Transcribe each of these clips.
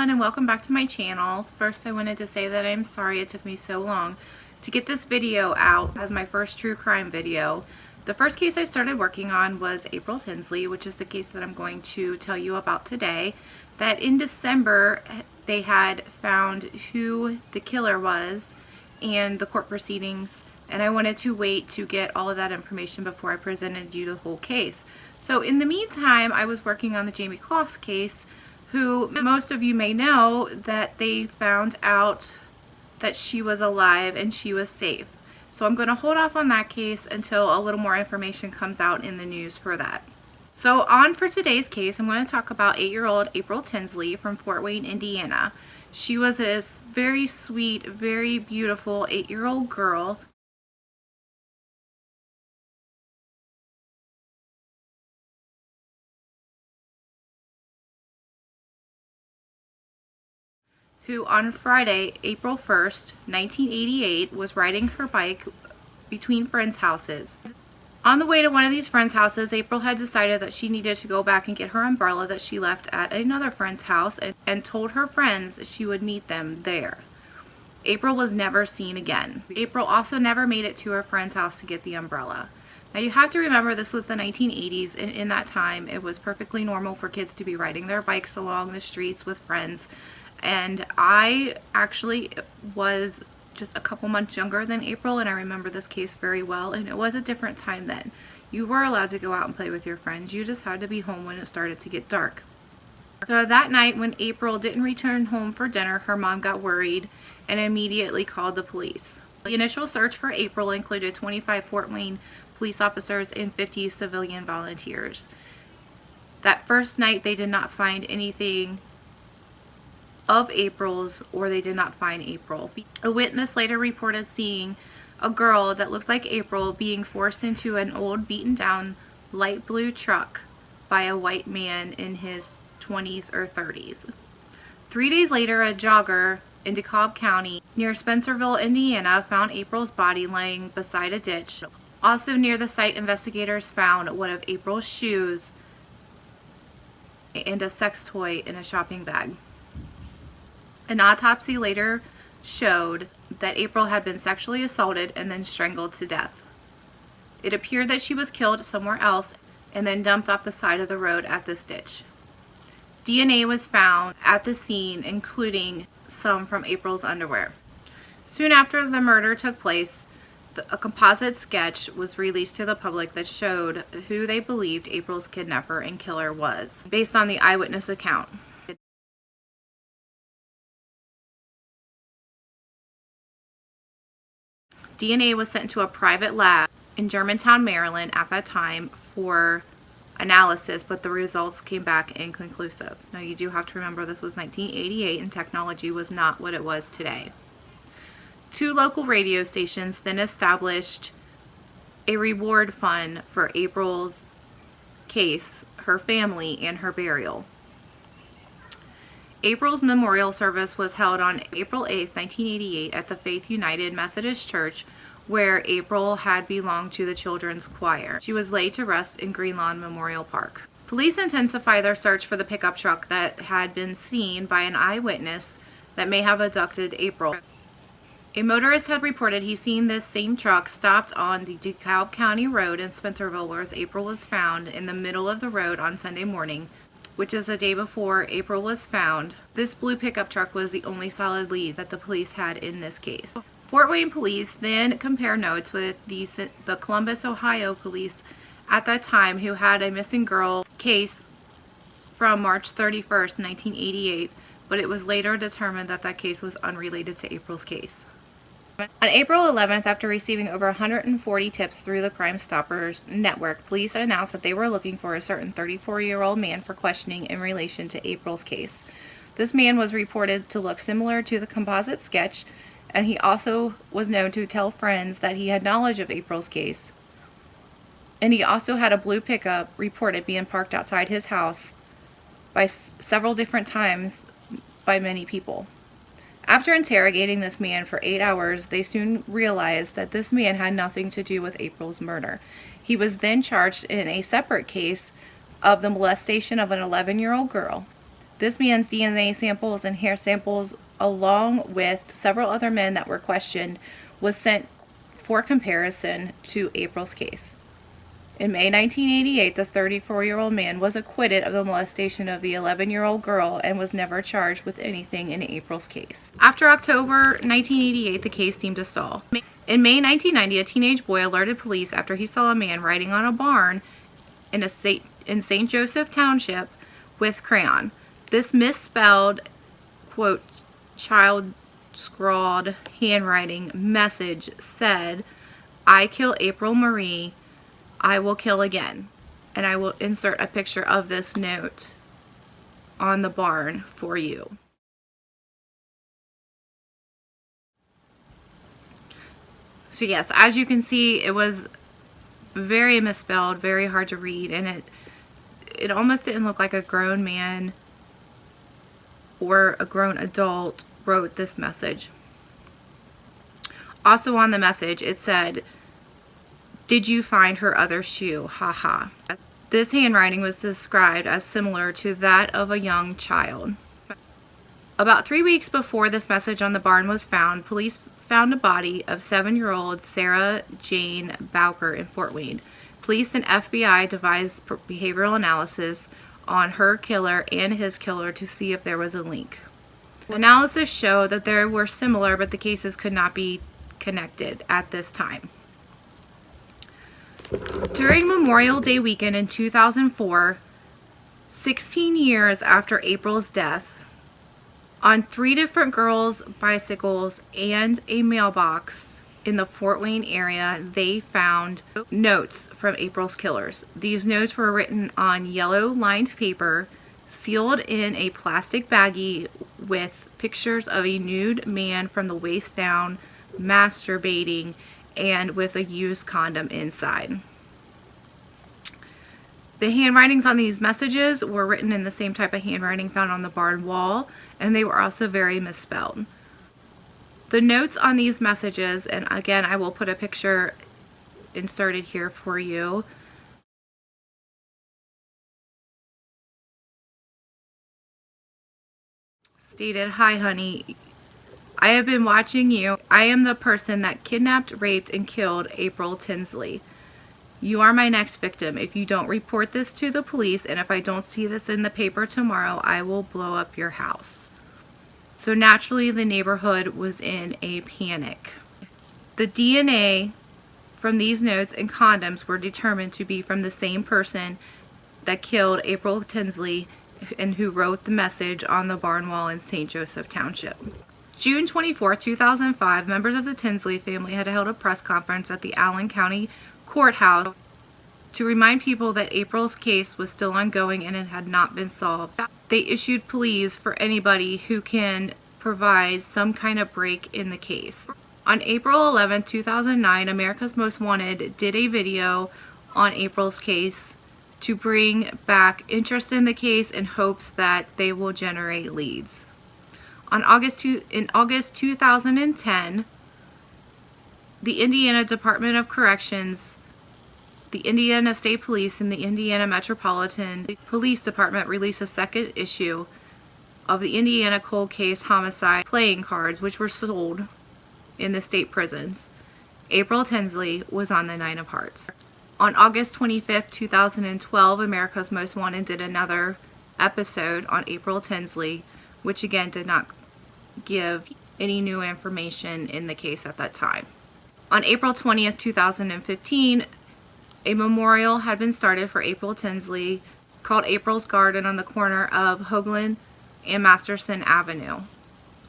everyone, and welcome back to my channel. First, I wanted to say that I'm sorry it took me so long to get this video out as my first true crime video. The first case I started working on was April Tinsley, which is the case that I'm going to tell you about today. That in December they had found who the killer was and the court proceedings, and I wanted to wait to get all of that information before I presented you the whole case. So in the meantime, I was working on the Jamie Kloss case, who most of you may know that they found out that she was alive and she was safe. So I'm going to hold off on that case until a little more information comes out in the news for that. So on for today's case, I'm going to talk about 8-year-old April Tinsley from Fort Wayne, Indiana. She was this very sweet, very beautiful 8-year-old girl who on Friday, April 1st, 1988, was riding her bike between friends' houses. On the way to one of these friends' houses, April had decided that she needed to go back and get her umbrella that she left at another friend's house and told her friends she would meet them there. April was never seen again. April also never made it to her friend's house to get the umbrella. Now you have to remember this was the 1980s, and in that time it was perfectly normal for kids to be riding their bikes along the streets with friends. And I actually was just a couple months younger than April, and I remember this case very well, and it was a different time then. You were allowed to go out and play with your friends. You just had to be home when it started to get dark. So that night when April didn't return home for dinner, her mom got worried and immediately called the police. The initial search for April included 25 Fort Wayne police officers and 50 civilian volunteers. That first night they did not find anything of April's, or they did not find April. A witness later reported seeing a girl that looked like April being forced into an old beaten down light blue truck by a white man in his 20s or 30s. 3 days later, a jogger in DeKalb County near Spencerville, Indiana, found April's body laying beside a ditch. Also near the site, investigators found one of April's shoes and a sex toy in a shopping bag. An autopsy later showed that April had been sexually assaulted and then strangled to death. It appeared that she was killed somewhere else and then dumped off the side of the road at this ditch. DNA was found at the scene, including some from April's underwear. Soon after the murder took place, a composite sketch was released to the public that showed who they believed April's kidnapper and killer was, based on the eyewitness account. DNA was sent to a private lab in Germantown, Maryland at that time for analysis, but the results came back inconclusive. Now you do have to remember this was 1988 and technology was not what it was today. 2 local radio stations then established a reward fund for April's case, her family, and her burial. April's memorial service was held on April 8, 1988 at the Faith United Methodist Church, where April had belonged to the children's choir. She was laid to rest in Greenlawn Memorial Park. Police intensified their search for the pickup truck that had been seen by an eyewitness that may have abducted April. A motorist had reported he seen this same truck stopped on the DeKalb County Road in Spencerville, where April was found in the middle of the road on Sunday morning, which is the day before April was found. This blue pickup truck was the only solid lead that the police had in this case. Fort Wayne police then compared notes with the Columbus, Ohio police at that time, who had a missing girl case from March 31st, 1988, but it was later determined that that case was unrelated to April's case. On April 11th, after receiving over 140 tips through the Crime Stoppers network, police announced that they were looking for a certain 34-year-old man for questioning in relation to April's case. This man was reported to look similar to the composite sketch, and he also was known to tell friends that he had knowledge of April's case. And he also had a blue pickup reported being parked outside his house by several different times by many people. After interrogating this man for 8 hours, they soon realized that this man had nothing to do with April's murder. He was then charged in a separate case of the molestation of an 11-year-old girl. This man's DNA samples and hair samples, along with several other men that were questioned, was sent for comparison to April's case. In May 1988, this 34-year-old man was acquitted of the molestation of the 11-year-old girl and was never charged with anything in April's case. After October 1988, the case seemed to stall. In May 1990, a teenage boy alerted police after he saw a man writing on a barn in St. Joseph Township with crayon. This misspelled, quote, child-scrawled handwriting message said, "I kill April Marie, I will kill again." And I will insert a picture of this note on the barn for you. So yes, as you can see, it was very misspelled, very hard to read, and it almost didn't look like a grown man or a grown adult wrote this message. Also on the message, it said, "Did you find her other shoe? Haha." This handwriting was described as similar to that of a young child. About 3 weeks before this message on the barn was found, police found a body of 7-year-old Sarah Jane Bowker in Fort Wayne. Police and FBI devised behavioral analysis on her killer and his killer to see if there was a link. Analysis showed that they were similar, but the cases could not be connected at this time. During Memorial Day weekend in 2004, 16 years after April's death, on 3 different girls' bicycles and a mailbox in the Fort Wayne area, they found notes from April's killers. These notes were written on yellow lined paper, sealed in a plastic baggie with pictures of a nude man from the waist down, masturbating, and with a used condom inside. The handwritings on these messages were written in the same type of handwriting found on the barn wall, and they were also very misspelled. The notes on these messages, and again, I will put a picture inserted here for you. Stated, "Hi honey, I have been watching you. I am the person that kidnapped, raped, and killed April Tinsley. You are my next victim. If you don't report this to the police, and if I don't see this in the paper tomorrow, I will blow up your house." So naturally, the neighborhood was in a panic. The DNA from these notes and condoms were determined to be from the same person that killed April Tinsley and who wrote the message on the barn wall in St. Joseph Township. June 24, 2005, members of the Tinsley family had held a press conference at the Allen County Courthouse to remind people that April's case was still ongoing and it had not been solved. They issued pleas for anybody who can provide some kind of break in the case. On April 11, 2009, America's Most Wanted did a video on April's case to bring back interest in the case in hopes that they will generate leads. In August 2010, the Indiana Department of Corrections, the Indiana State Police, and the Indiana Metropolitan Police Department released a second issue of the Indiana Cold Case Homicide playing cards, which were sold in the state prisons. April Tinsley was on the 9 of Hearts. On August 25, 2012, America's Most Wanted did another episode on April Tinsley, which again did not give any new information in the case at that time. On April 20th, 2015, a memorial had been started for April Tinsley called April's Garden on the corner of Hoagland and Masterson Avenue.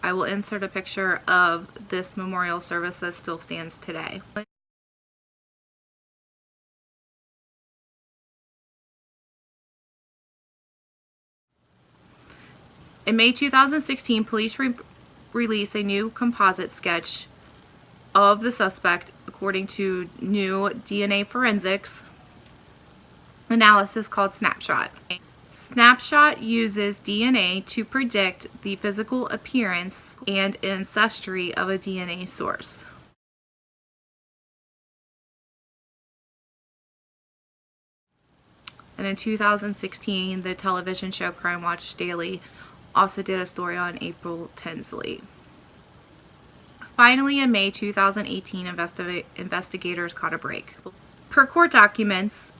I will insert a picture of this memorial service that still stands today. In May 2016, police released a new composite sketch of the suspect according to new DNA forensics analysis called Snapshot. Snapshot uses DNA to predict the physical appearance and ancestry of a DNA source. And in 2016, the television show Crime Watch Daily also did a story on April Tinsley. Finally, in May 2018, investigators caught a break. Per court documents,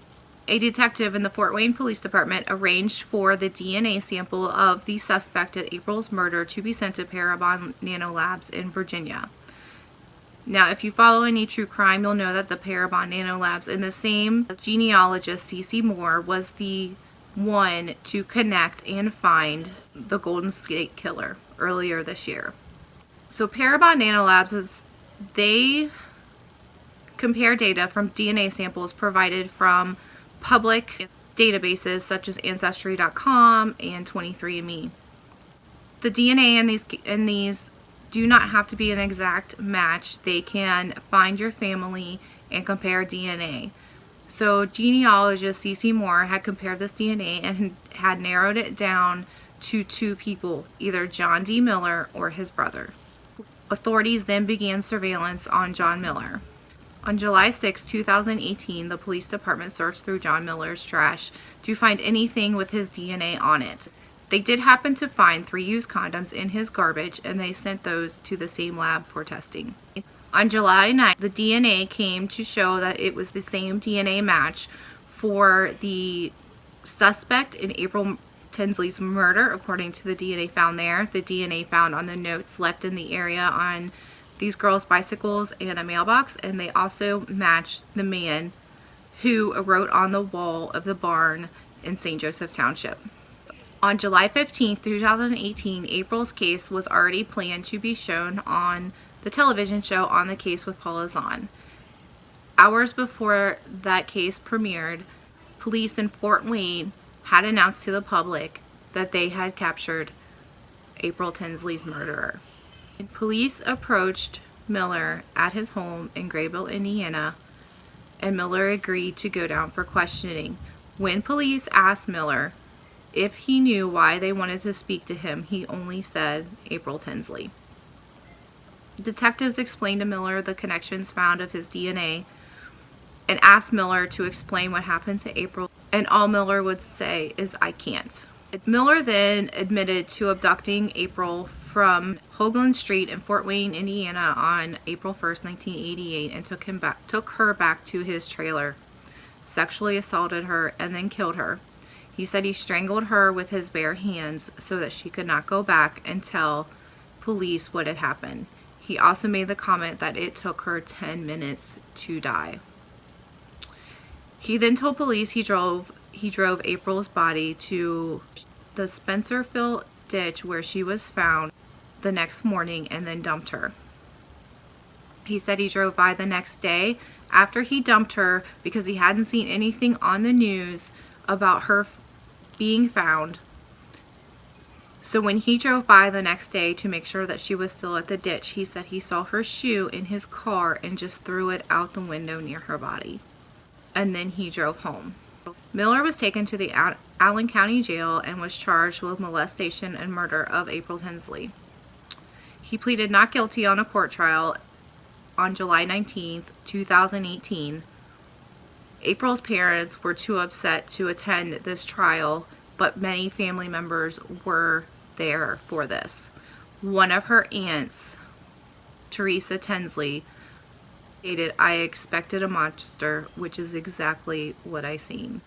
a detective in the Fort Wayne Police Department arranged for the DNA sample of the suspect at April's murder to be sent to Parabon Nanolabs in Virginia. Now, if you follow any true crime, you'll know that the Parabon Nanolabs and the same genealogist, CeCe Moore, was the one to connect and find the Golden State Killer earlier this year. So Parabon Nanolabs they compare data from DNA samples provided from public databases such as Ancestry.com and 23andMe. The DNA in these do not have to be an exact match. They can find your family and compare DNA. So genealogist CeCe Moore had compared this DNA and had narrowed it down to 2 people, either John D. Miller or his brother. Authorities then began surveillance on John Miller. On July 6, 2018, the police department searched through John Miller's trash to find anything with his DNA on it. They did happen to find 3 used condoms in his garbage, and they sent those to the same lab for testing. On July 9th, the DNA came to show that it was the same DNA match for the suspect in April Tinsley's murder, according to the DNA found there. The DNA found on the notes left in the area on these girls' bicycles and a mailbox, and they also matched the man who wrote on the wall of the barn in St. Joseph Township. On July 15, 2018, April's case was already planned to be shown on the television show On the Case with Paula Zahn. Hours before that case premiered, police in Fort Wayne had announced to the public that they had captured April Tinsley's murderer. Police approached Miller at his home in Graybill, Indiana, and Miller agreed to go down for questioning. When police asked Miller if he knew why they wanted to speak to him, he only said April Tinsley. Detectives explained to Miller the connections found of his DNA and asked Miller to explain what happened to April, and all Miller would say is, "I can't." Miller then admitted to abducting April from Hoagland Street in Fort Wayne, Indiana on April 1st, 1988, and took her back to his trailer, sexually assaulted her, and then killed her. He said he strangled her with his bare hands so that she could not go back and tell police what had happened. He also made the comment that it took her 10 minutes to die. He then told police he drove April's body to the Spencerville ditch where she was found the next morning and then dumped her. He said he drove by the next day after he dumped her because he hadn't seen anything on the news about her being found. So when he drove by the next day to make sure that she was still at the ditch, he said he saw her shoe in his car and just threw it out the window near her body. And then he drove home. Miller was taken to the Allen County Jail and was charged with molestation and murder of April Tinsley. He pleaded not guilty on a court trial on July 19th, 2018. April's parents were too upset to attend this trial, but many family members were there for this. One of her aunts, Teresa Tinsley, stated, "I expected a monster, which is exactly what I seen."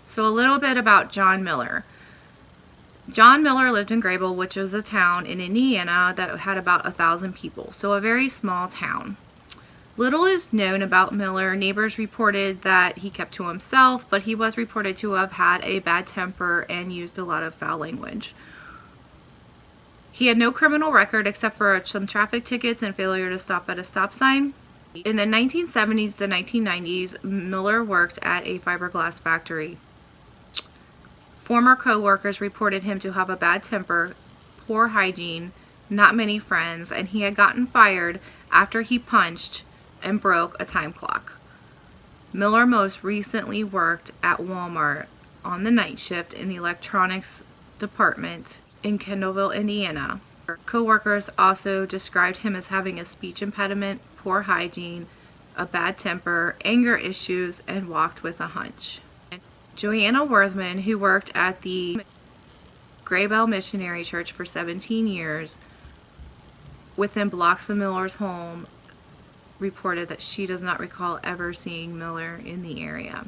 So a little bit about John Miller. John Miller lived in Graybill, which was a town in Indiana that had about 1,000 people, so a very small town. Little is known about Miller. Neighbors reported that he kept to himself, but he was reported to have had a bad temper and used a lot of foul language. He had no criminal record except for some traffic tickets and failure to stop at a stop sign. In the 1970s to 1990s, Miller worked at a fiberglass factory. Former co-workers reported him to have a bad temper, poor hygiene, not many friends, and he had gotten fired after he punched and broke a time clock. Miller most recently worked at Walmart on the night shift in the electronics department in Kendallville, Indiana. Co-workers also described him as having a speech impediment, poor hygiene, a bad temper, anger issues, and walked with a hunch. Joanna Worthman, who worked at the Graybell Missionary Church for 17 years within blocks of Miller's home, reported that she does not recall ever seeing Miller in the area.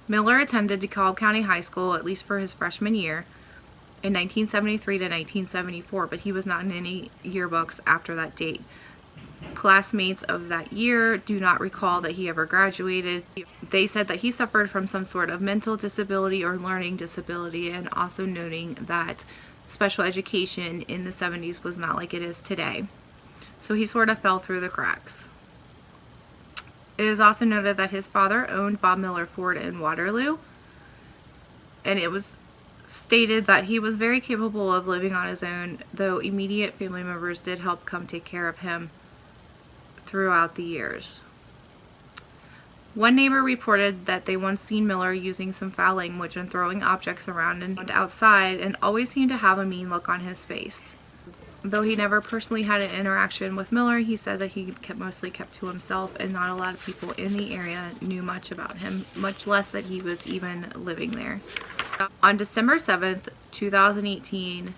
Miller attended DeKalb County High School, at least for his freshman year, in 1973 to 1974, but he was not in any yearbooks after that date. Classmates of that year do not recall that he ever graduated. They said that he suffered from some sort of mental disability or learning disability, and also noting that special education in the 70s was not like it is today. So he sort of fell through the cracks. It is also noted that his father owned Bob Miller Ford in Waterloo, and it was stated that he was very capable of living on his own, though immediate family members did help come take care of him throughout the years. One neighbor reported that they once seen Miller using some foul language and throwing objects around and outside, and always seemed to have a mean look on his face. Though he never personally had an interaction with Miller, he said that he mostly kept to himself, and not a lot of people in the area knew much about him, much less that he was even living there. On December 7th, 2018,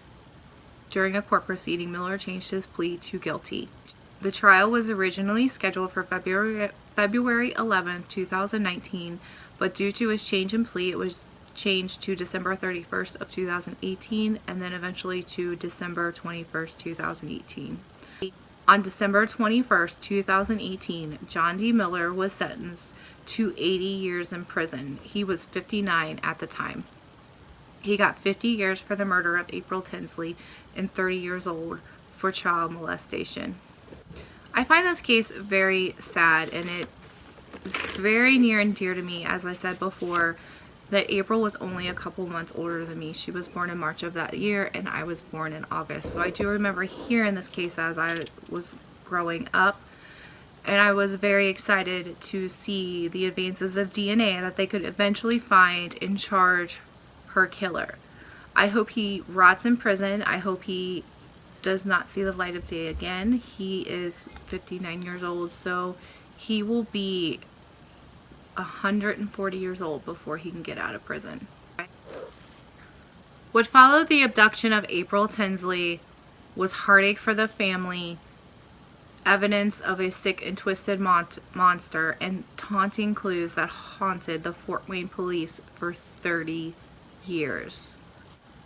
during a court proceeding, Miller changed his plea to guilty. The trial was originally scheduled for February 11th, 2019, but due to his change in plea, it was changed to December 31st of 2018, and then eventually to December 21st, 2018. On December 21st, 2018, John D. Miller was sentenced to 80 years in prison. He was 59 at the time. He got 50 years for the murder of April Tinsley and 30 years old for child molestation. I find this case very sad, and it's very near and dear to me, as I said before, that April was only a couple months older than me. She was born in March of that year, and I was born in August. So I do remember hearing this case as I was growing up, and I was very excited to see the advances of DNA that they could eventually find and charge her killer. I hope he rots in prison. I hope he does not see the light of day again. He is 59 years old, so he will be 140 years old before he can get out of prison. What followed the abduction of April Tinsley was heartache for the family, evidence of a sick and twisted monster, and taunting clues that haunted the Fort Wayne police for 30 years.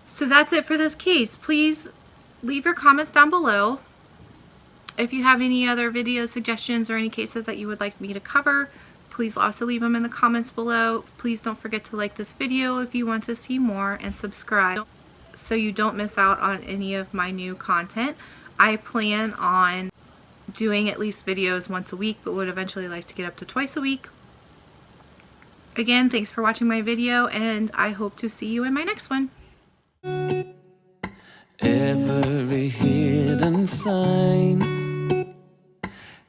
So that's it for this case. Please leave your comments down below. If you have any other video suggestions or any cases that you would like me to cover, please also leave them in the comments below. Please don't forget to like this video if you want to see more, and subscribe so you don't miss out on any of my new content. I plan on doing at least videos once a week, but would eventually like to get up to twice a week. Again, thanks for watching my video, and I hope to see you in my next one. Every hidden sign,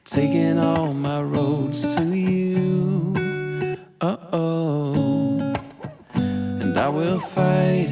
taking all my roads to you. And I will fight